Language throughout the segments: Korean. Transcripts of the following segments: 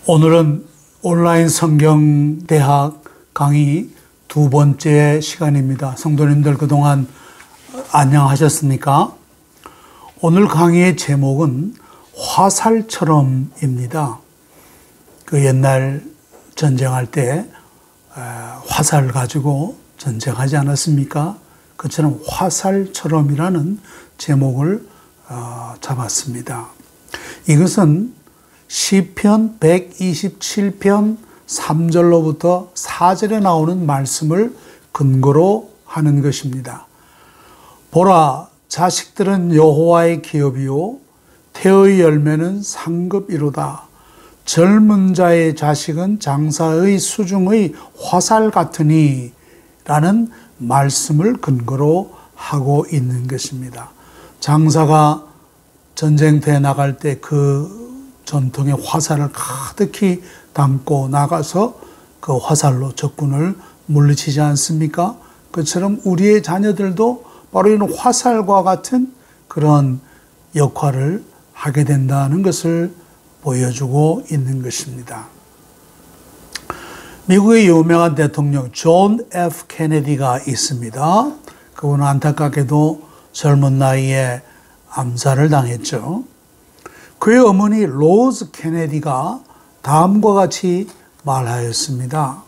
오늘은 온라인 성경대학 강의 두 번째 시간입니다. 성도님들 그동안 안녕하셨습니까? 오늘 강의의 제목은 화살처럼입니다. 그 옛날 전쟁할 때 화살 가지고 전쟁하지 않았습니까? 그처럼 화살처럼이라는 제목을 잡았습니다. 이것은 시편 127편 3절로부터 4절에 나오는 말씀을 근거로 하는 것입니다. 보라, 자식들은 여호와의 기업이요 태의 열매는 상급이로다. 젊은 자의 자식은 장사의 수중의 화살 같으니 라는 말씀을 근거로 하고 있는 것입니다. 장사가 전쟁터에 나갈 때 그 전통의 화살을 가득히 담고 나가서 그 화살로 적군을 물리치지 않습니까? 그처럼 우리의 자녀들도 바로 이런 화살과 같은 그런 역할을 하게 된다는 것을 보여주고 있는 것입니다. 미국의 유명한 대통령 존 F. 케네디가 있습니다. 그분은 안타깝게도 젊은 나이에 암살을 당했죠. 그의 어머니 로즈 케네디가 다음과 같이 말하였습니다.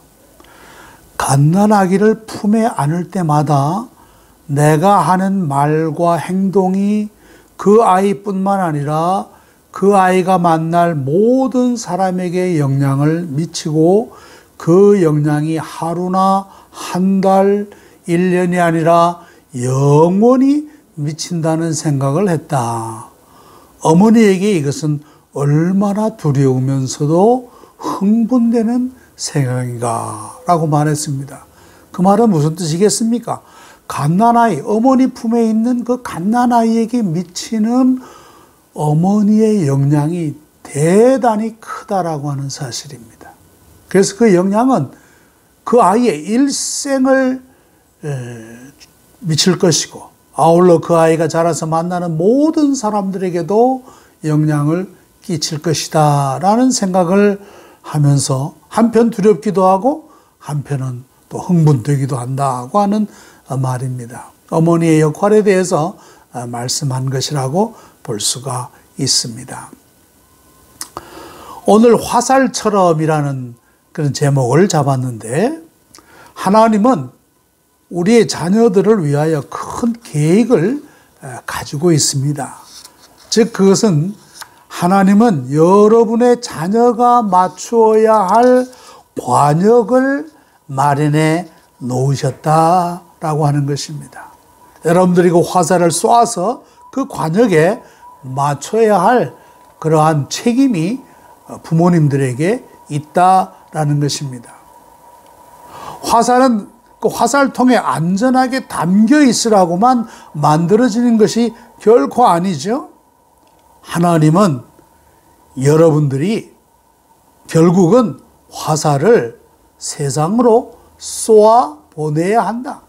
갓난아기를 품에 안을 때마다 내가 하는 말과 행동이 그 아이뿐만 아니라 그 아이가 만날 모든 사람에게 영향을 미치고 그 영향이 하루나 한 달, 1년이 아니라 영원히 미친다는 생각을 했다. 어머니에게 이것은 얼마나 두려우면서도 흥분되는 생각인가 라고 말했습니다. 그 말은 무슨 뜻이겠습니까? 갓난아이, 어머니 품에 있는 그 갓난아이에게 미치는 어머니의 영향이 대단히 크다라고 하는 사실입니다. 그래서 그 영향은 그 아이의 일생을 미칠 것이고 아울러 그 아이가 자라서 만나는 모든 사람들에게도 영향을 끼칠 것이다 라는 생각을 하면서 한편 두렵기도 하고 한편은 또 흥분되기도 한다고 하는 말입니다. 어머니의 역할에 대해서 말씀한 것이라고 볼 수가 있습니다. 오늘 화살처럼이라는 그런 제목을 잡았는데 하나님은 우리의 자녀들을 위하여 큰 계획을 가지고 있습니다. 즉 그것은 하나님은 여러분의 자녀가 맞추어야 할 관역을 마련해 놓으셨다라고 하는 것입니다. 여러분들이 그 화살을 쏘아서 그 관역에 맞춰야 할 그러한 책임이 부모님들에게 있다라는 것입니다. 화살은 그 화살통에 안전하게 담겨 있으라고만 만들어지는 것이 결코 아니죠. 하나님은 여러분들이 결국은 화살을 세상으로 쏘아 보내야 한다.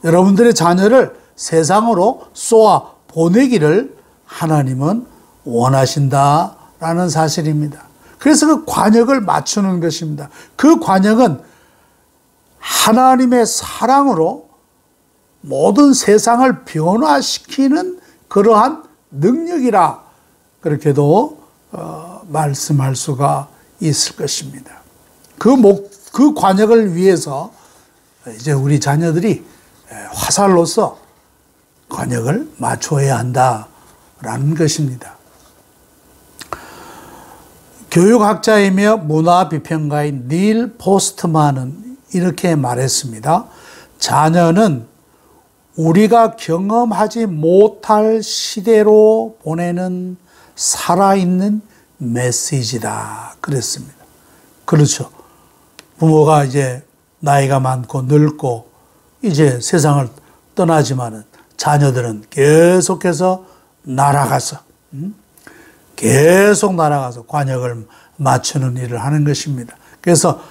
여러분들의 자녀를 세상으로 쏘아 보내기를 하나님은 원하신다라는 사실입니다. 그래서 그 관역을 맞추는 것입니다. 그 관역은 하나님의 사랑으로 모든 세상을 변화시키는 그러한 능력이라 그렇게도 말씀할 수가 있을 것입니다. 그 관역을 위해서 이제 우리 자녀들이 화살로서 관역을 맞춰야 한다라는 것입니다. 교육학자이며 문화비평가인 닐 포스트만은 이렇게 말했습니다. 자녀는 우리가 경험하지 못할 시대로 보내는 살아있는 메시지다 그랬습니다. 그렇죠. 부모가 이제 나이가 많고 늙고 이제 세상을 떠나지만은 자녀들은 계속해서 날아가서 계속 날아가서 관역을 맞추는 일을 하는 것입니다. 그래서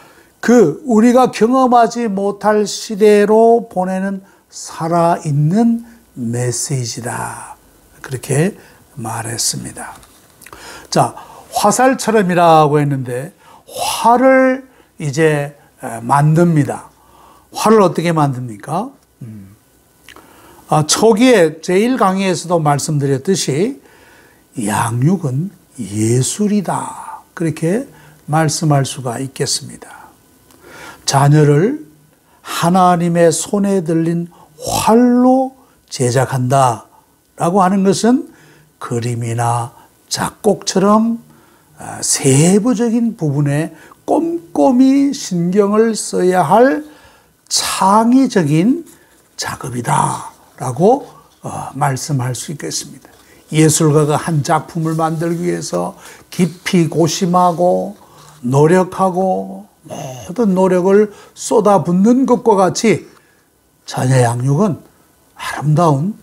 우리가 경험하지 못할 시대로 보내는 살아있는 메시지다. 그렇게 말했습니다. 자, 화살처럼이라고 했는데 활을 이제 만듭니다. 활을 어떻게 만듭니까? 초기에 제1강의에서도 말씀드렸듯이 양육은 예술이다. 그렇게 말씀할 수가 있겠습니다. 자녀를 하나님의 손에 들린 활로 제작한다 라고 하는 것은 그림이나 작곡처럼 세부적인 부분에 꼼꼼히 신경을 써야 할 창의적인 작업이다 라고 말씀할 수 있겠습니다. 예술가가 한 작품을 만들기 위해서 깊이 고심하고 노력하고 모든 노력을 쏟아붓는 것과 같이 자녀 양육은 아름다운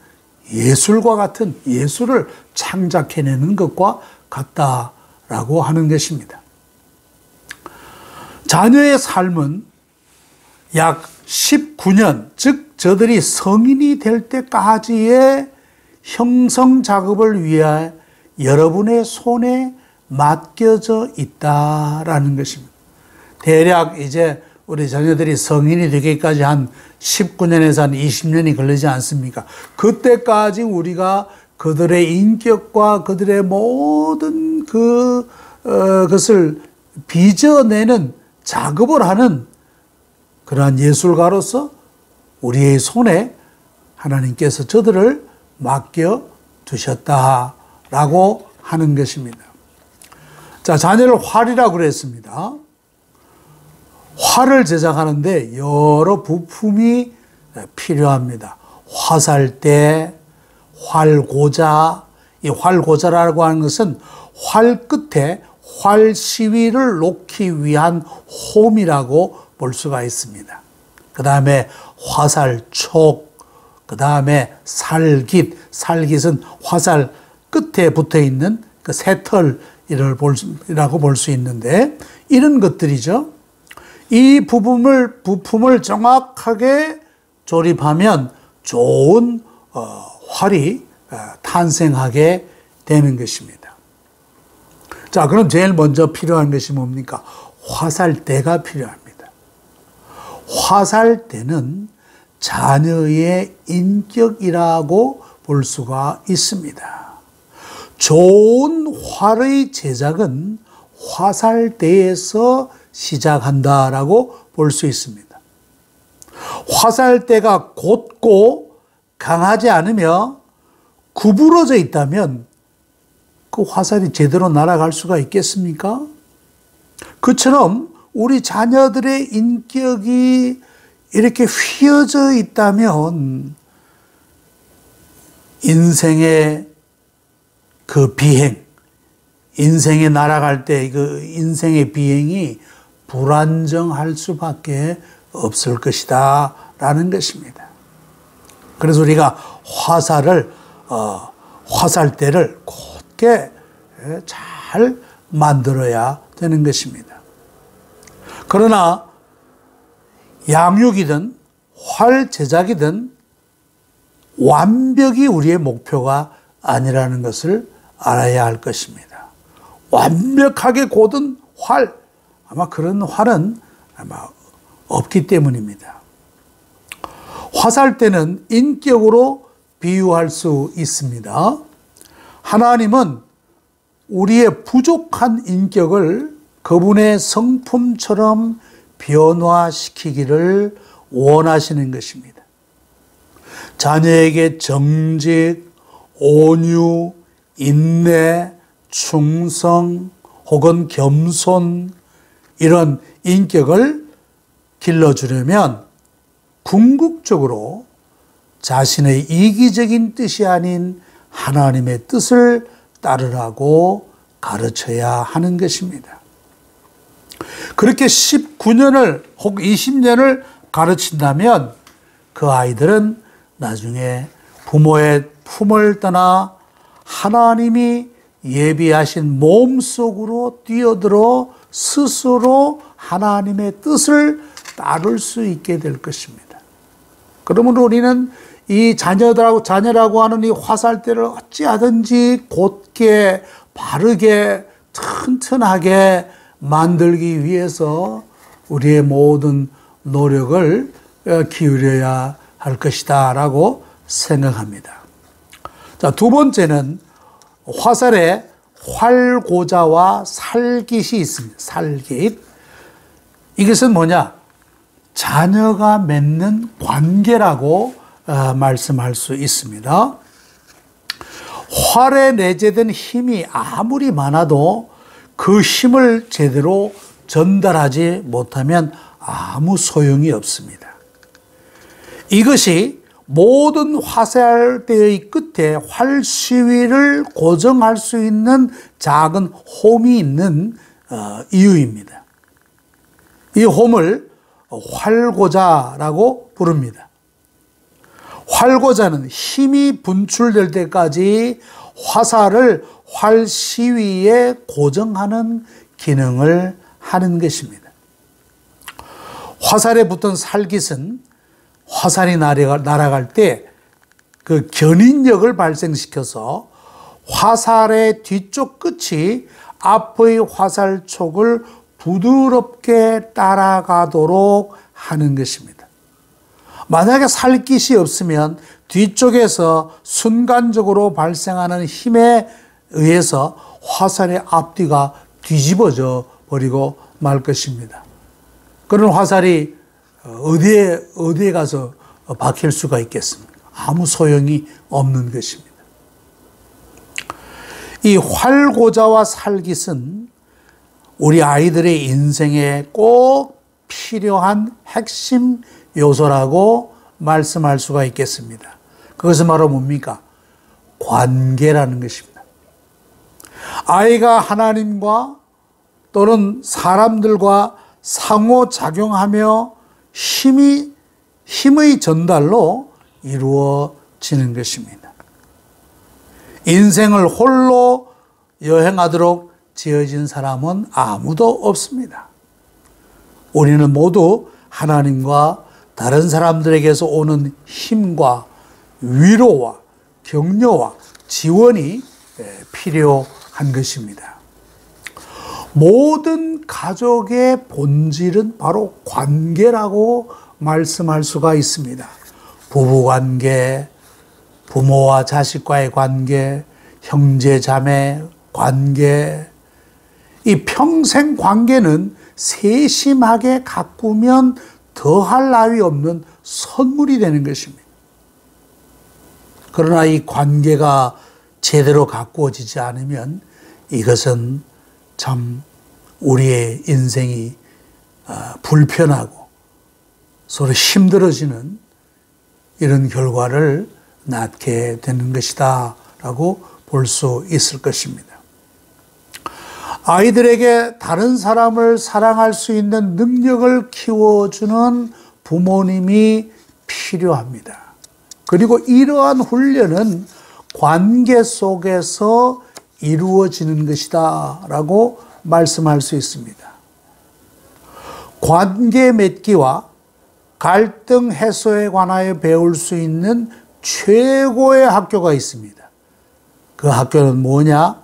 예술과 같은 예술을 창작해내는 것과 같다라고 하는 것입니다. 자녀의 삶은 약 19년, 즉 저들이 성인이 될 때까지의 형성 작업을 위해 여러분의 손에 맡겨져 있다라는 것입니다. 대략 이제 우리 자녀들이 성인이 되기까지 한 19년에서 한 20년이 걸리지 않습니까? 그때까지 우리가 그들의 인격과 그들의 모든 그것을 빚어내는 작업을 하는 그러한 예술가로서 우리의 손에 하나님께서 저들을 맡겨 두셨다라고 하는 것입니다. 자, 자녀를 활이라고 그랬습니다. 활을 제작하는데 여러 부품이 필요합니다. 화살대, 활고자, 이 활고자라고 하는 것은 활 끝에 활 시위를 놓기 위한 홈이라고 볼 수가 있습니다. 그 다음에 화살촉, 그 다음에 살깃, 살깃은 화살 끝에 붙어 있는 그 새털이라고 볼 수 있는데 이런 것들이죠. 이 부품을 정확하게 조립하면 좋은 활이 탄생하게 되는 것입니다. 자, 그럼 제일 먼저 필요한 것이 뭡니까? 화살대가 필요합니다. 화살대는 자녀의 인격이라고 볼 수가 있습니다. 좋은 활의 제작은 화살대에서 시작한다라고 볼 수 있습니다. 화살대가 곧고 강하지 않으며 구부러져 있다면 그 화살이 제대로 날아갈 수가 있겠습니까? 그처럼 우리 자녀들의 인격이 이렇게 휘어져 있다면 인생의 그 비행, 인생에 날아갈 때 그 인생의 비행이 불안정할 수밖에 없을 것이다 라는 것입니다. 그래서 우리가 화살대를 곧게 잘 만들어야 되는 것입니다. 그러나 양육이든 활 제작이든 완벽이 우리의 목표가 아니라는 것을 알아야 할 것입니다. 완벽하게 고든 활, 아마 그런 활은 아마 없기 때문입니다. 화살대는 인격으로 비유할 수 있습니다. 하나님은 우리의 부족한 인격을 그분의 성품처럼 변화시키기를 원하시는 것입니다. 자녀에게 정직, 온유, 인내, 충성 혹은 겸손 이런 인격을 길러주려면 궁극적으로 자신의 이기적인 뜻이 아닌 하나님의 뜻을 따르라고 가르쳐야 하는 것입니다. 그렇게 19년을 혹 20년을 가르친다면 그 아이들은 나중에 부모의 품을 떠나 하나님이 예비하신 몸속으로 뛰어들어 스스로 하나님의 뜻을 따를 수 있게 될 것입니다. 그러므로 우리는 이 자녀라고 하는 이 화살대를 어찌하든지 곧게 바르게 튼튼하게 만들기 위해서 우리의 모든 노력을 기울여야 할 것이다 라고 생각합니다. 자, 두 번째는 화살에 활고자와 살깃이 있습니다. 살깃. 이것은 뭐냐? 자녀가 맺는 관계라고 말씀할 수 있습니다. 활에 내재된 힘이 아무리 많아도 그 힘을 제대로 전달하지 못하면 아무 소용이 없습니다. 이것이 모든 화살대의 끝에 활시위를 고정할 수 있는 작은 홈이 있는 이유입니다. 이 홈을 활고자라고 부릅니다. 활고자는 힘이 분출될 때까지 화살을 활시위에 고정하는 기능을 하는 것입니다. 화살에 붙은 살깃은 화살이 날아갈 때 그 견인력을 발생시켜서 화살의 뒤쪽 끝이 앞의 화살촉을 부드럽게 따라가도록 하는 것입니다. 만약에 살깃이 없으면 뒤쪽에서 순간적으로 발생하는 힘에 의해서 화살의 앞뒤가 뒤집어져 버리고 말 것입니다. 그런 화살이 어디에 가서 박힐 수가 있겠습니까? 아무 소용이 없는 것입니다. 이 활고자와 살깃은 우리 아이들의 인생에 꼭 필요한 핵심 요소라고 말씀할 수가 있겠습니다. 그것은 바로 뭡니까? 관계라는 것입니다. 아이가 하나님과 또는 사람들과 상호작용하며 힘의 전달로 이루어지는 것입니다. 인생을 홀로 여행하도록 지어진 사람은 아무도 없습니다. 우리는 모두 하나님과 다른 사람들에게서 오는 힘과 위로와 격려와 지원이 필요한 것입니다. 모든 가족의 본질은 바로 관계라고 말씀할 수가 있습니다. 부부관계, 부모와 자식과의 관계, 형제 자매 관계, 이 평생 관계는 세심하게 가꾸면 더할 나위 없는 선물이 되는 것입니다. 그러나 이 관계가 제대로 가꾸어지지 않으면 이것은 참 우리의 인생이 불편하고 서로 힘들어지는 이런 결과를 낳게 되는 것이다 라고 볼 수 있을 것입니다. 아이들에게 다른 사람을 사랑할 수 있는 능력을 키워주는 부모님이 필요합니다. 그리고 이러한 훈련은 관계 속에서 이루어지는 것이다 라고 말씀할 수 있습니다. 관계 맺기와 갈등 해소에 관하여 배울 수 있는 최고의 학교가 있습니다. 그 학교는 뭐냐?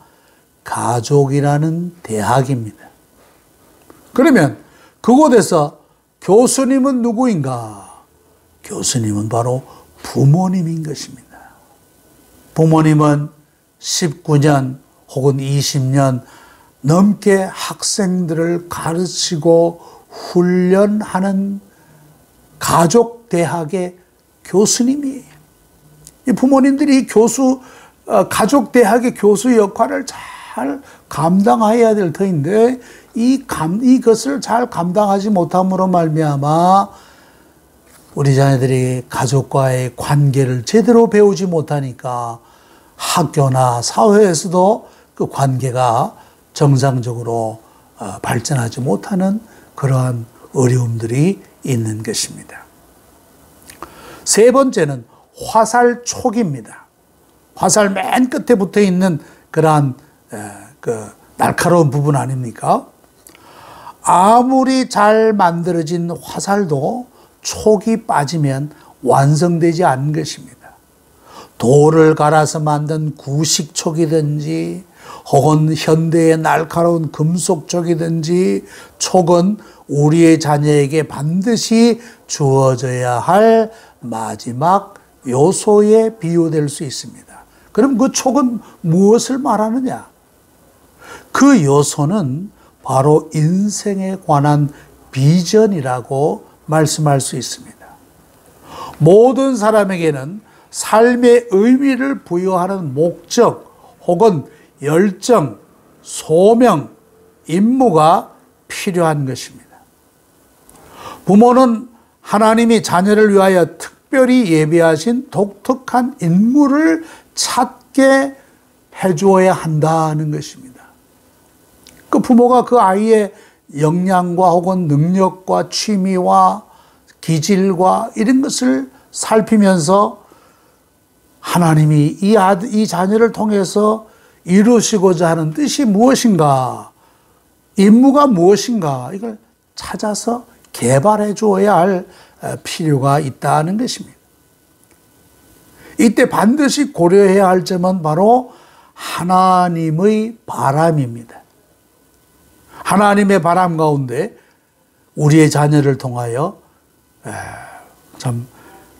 가족이라는 대학입니다. 그러면 그곳에서 교수님은 누구인가? 교수님은 바로 부모님인 것입니다. 부모님은 19년 혹은 20년 넘게 학생들을 가르치고 훈련하는 가족 대학의 교수님이에요. 이 부모님들이 가족 대학의 교수 역할을 잘 감당해야 될 터인데 이것을 잘 감당하지 못함으로 말미암아 우리 자녀들이 가족과의 관계를 제대로 배우지 못하니까 학교나 사회에서도 그 관계가 정상적으로 발전하지 못하는 그러한 어려움들이 있는 것입니다. 세 번째는 화살촉입니다. 화살 맨 끝에 붙어 있는 그러한 날카로운 부분 아닙니까? 아무리 잘 만들어진 화살도 촉이 빠지면 완성되지 않는 것입니다. 돌을 갈아서 만든 구식촉이든지 혹은 현대의 날카로운 금속촉이든지 촉은 우리의 자녀에게 반드시 주어져야 할 마지막 요소에 비유될 수 있습니다. 그럼 그 촉은 무엇을 말하느냐? 그 요소는 바로 인생에 관한 비전이라고 말씀할 수 있습니다. 모든 사람에게는 삶의 의미를 부여하는 목적 혹은 열정, 소명, 임무가 필요한 것입니다. 부모는 하나님이 자녀를 위하여 특별히 예비하신 독특한 인물을 찾게 해주어야 한다는 것입니다. 그 부모가 그 아이의 역량과 혹은 능력과 취미와 기질과 이런 것을 살피면서 하나님이 이 자녀를 통해서 이루시고자 하는 뜻이 무엇인가, 임무가 무엇인가, 이걸 찾아서 개발해 주어야 할 필요가 있다는 것입니다. 이때 반드시 고려해야 할 점은 바로 하나님의 바람입니다. 하나님의 바람 가운데 우리의 자녀를 통하여 참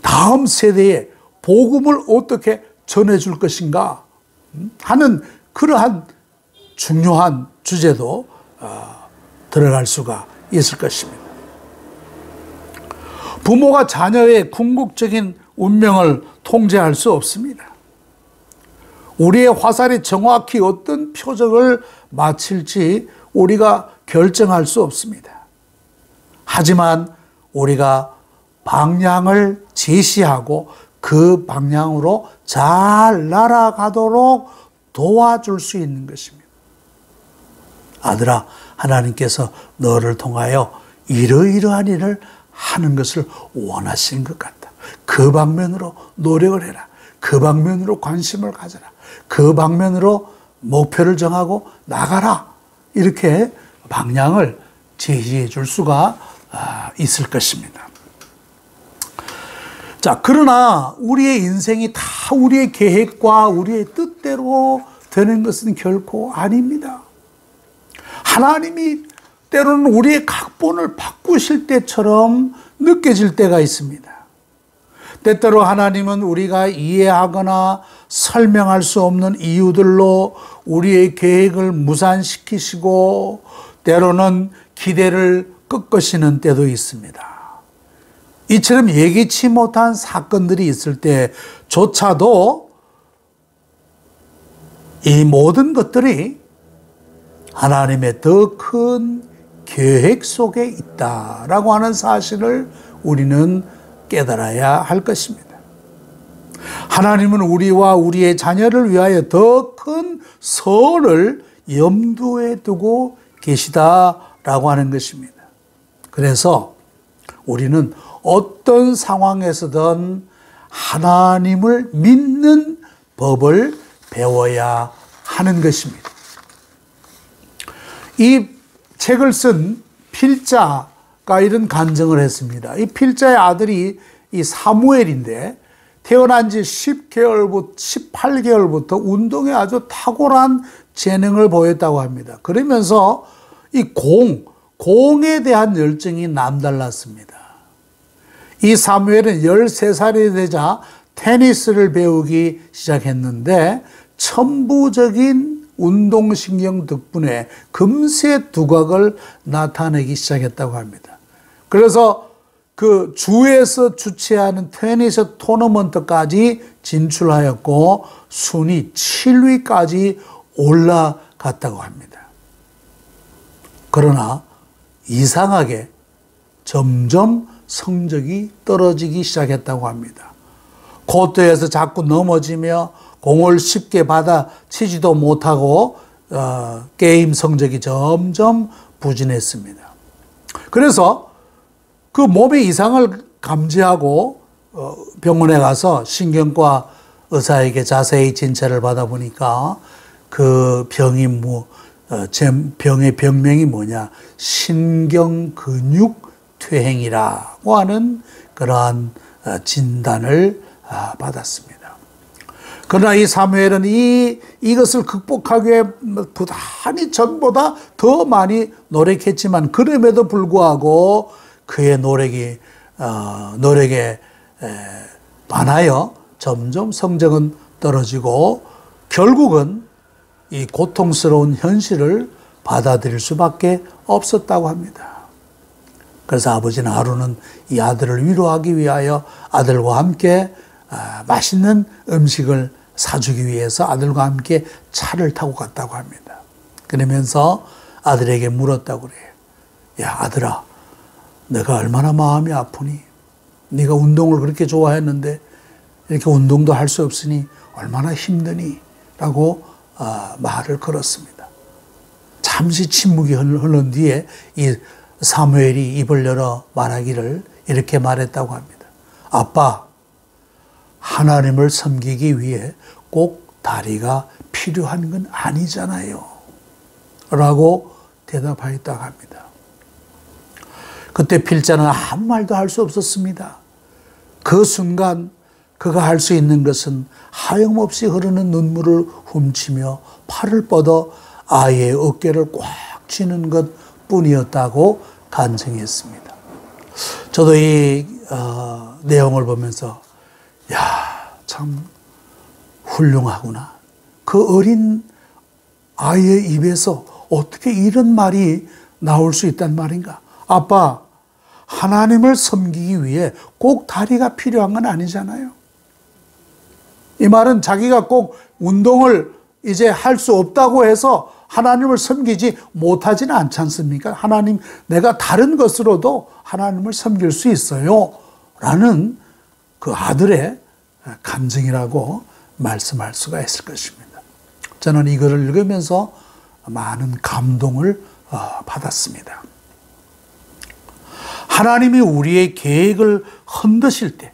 다음 세대에 복음을 어떻게 전해줄 것인가 하는 그러한 중요한 주제도 들어갈 수가 있을 것입니다. 부모가 자녀의 궁극적인 운명을 통제할 수 없습니다. 우리의 화살이 정확히 어떤 표적을 마칠지 우리가 결정할 수 없습니다. 하지만 우리가 방향을 제시하고 그 방향으로 잘 날아가도록 도와줄 수 있는 것입니다. 아들아, 하나님께서 너를 통하여 이러이러한 일을 하는 것을 원하시는 것 같다. 그 방면으로 노력을 해라. 그 방면으로 관심을 가져라. 그 방면으로 목표를 정하고 나가라. 이렇게 방향을 제시해 줄 수가 있을 것입니다. 자, 그러나 우리의 인생이 다 우리의 계획과 우리의 뜻대로 되는 것은 결코 아닙니다. 하나님이 때로는 우리의 각본을 바꾸실 때처럼 느껴질 때가 있습니다. 때때로 하나님은 우리가 이해하거나 설명할 수 없는 이유들로 우리의 계획을 무산시키시고 때로는 기대를 꺾으시는 때도 있습니다. 이처럼 예기치 못한 사건들이 있을 때조차도 이 모든 것들이 하나님의 더 큰 계획 속에 있다라고 하는 사실을 우리는 깨달아야 할 것입니다. 하나님은 우리와 우리의 자녀를 위하여 더 큰 선을 염두에 두고 계시다라고 하는 것입니다. 그래서 우리는 어떤 상황에서든 하나님을 믿는 법을 배워야 하는 것입니다. 이 책을 쓴 필자가 이런 간증을 했습니다. 이 필자의 아들이 이 사무엘인데 태어난 지 18개월부터 운동에 아주 탁월한 재능을 보였다고 합니다. 그러면서 이 공에 대한 열정이 남달랐습니다. 이 사무엘은 13살이 되자 테니스를 배우기 시작했는데 천부적인 운동신경 덕분에 금세 두각을 나타내기 시작했다고 합니다. 그래서 그 주에서 주최하는 테니스 토너먼트까지 진출하였고 순위 7위까지 올라갔다고 합니다. 그러나 이상하게 점점 성적이 떨어지기 시작했다고 합니다. 코트에서 자꾸 넘어지며 공을 쉽게 받아치지도 못하고 게임 성적이 점점 부진했습니다. 그래서 그 몸의 이상을 감지하고 병원에 가서 신경과 의사에게 자세히 진찰을 받아보니까 그 병의 병명이 뭐냐, 신경근육퇴행이라고 하는 그러한 진단을 받았습니다. 그러나 이 사무엘은 이것을 극복하기 위해 부단히 전보다 더 많이 노력했지만 그럼에도 불구하고 그의 노력에 반하여 점점 성적은 떨어지고 결국은 이 고통스러운 현실을 받아들일 수밖에 없었다고 합니다. 그래서 아버지는 하루는 이 아들을 위로하기 위하여 아들과 함께 맛있는 음식을 사주기 위해서 아들과 함께 차를 타고 갔다고 합니다. 그러면서 아들에게 물었다고 그래요. 야, 아들아, 내가 얼마나 마음이 아프니? 네가 운동을 그렇게 좋아했는데 이렇게 운동도 할 수 없으니 얼마나 힘드니? 라고 말을 걸었습니다. 잠시 침묵이 흐른 뒤에 이 사무엘이 입을 열어 말하기를 이렇게 말했다고 합니다. 아빠, 하나님을 섬기기 위해 꼭 다리가 필요한 건 아니잖아요. 라고 대답하였다고 합니다. 그때 필자는 아무 말도 할 수 없었습니다. 그 순간 그가 할 수 있는 것은 하염없이 흐르는 눈물을 훔치며 팔을 뻗어 아이의 어깨를 꽉 쥐는 것 뿐이었다고 간증했습니다. 저도 이 내용을 보면서 참 훌륭하구나. 그 어린 아이의 입에서 어떻게 이런 말이 나올 수 있단 말인가. 아빠, 하나님을 섬기기 위해 꼭 다리가 필요한 건 아니잖아요. 이 말은 자기가 꼭 운동을 이제 할 수 없다고 해서 하나님을 섬기지 못하지는 않지 않습니까? 하나님, 내가 다른 것으로도 하나님을 섬길 수 있어요. 라는 그 아들의 감정이라고 말씀할 수가 있을 것입니다. 저는 이거를 읽으면서 많은 감동을 받았습니다. 하나님이 우리의 계획을 흔드실 때,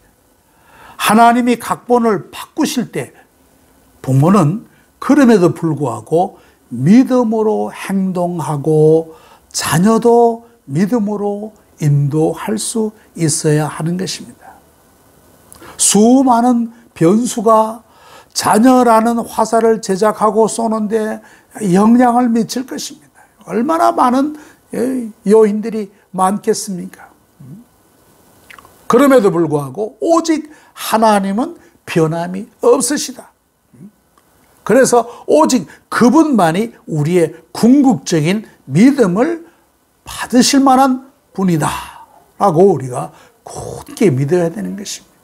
하나님이 각본을 바꾸실 때 부모는 그럼에도 불구하고 믿음으로 행동하고 자녀도 믿음으로 인도할 수 있어야 하는 것입니다. 수많은 변수가 자녀라는 화살을 제작하고 쏘는데 영향을 미칠 것입니다. 얼마나 많은 요인들이 많겠습니까? 그럼에도 불구하고 오직 하나님은 변함이 없으시다. 그래서 오직 그분만이 우리의 궁극적인 믿음을 받으실 만한 분이다 라고 우리가 굳게 믿어야 되는 것입니다.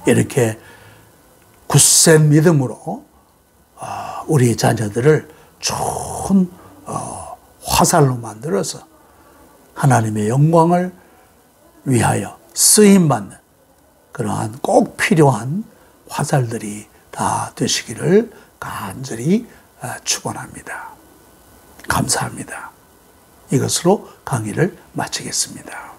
이렇게 굳센 믿음으로 우리 자녀들을 좋은 화살로 만들어서 하나님의 영광을 위하여 쓰임받는 그러한 꼭 필요한 화살들이 다 되시기를 간절히 축원합니다. 감사합니다. 이것으로 강의를 마치겠습니다.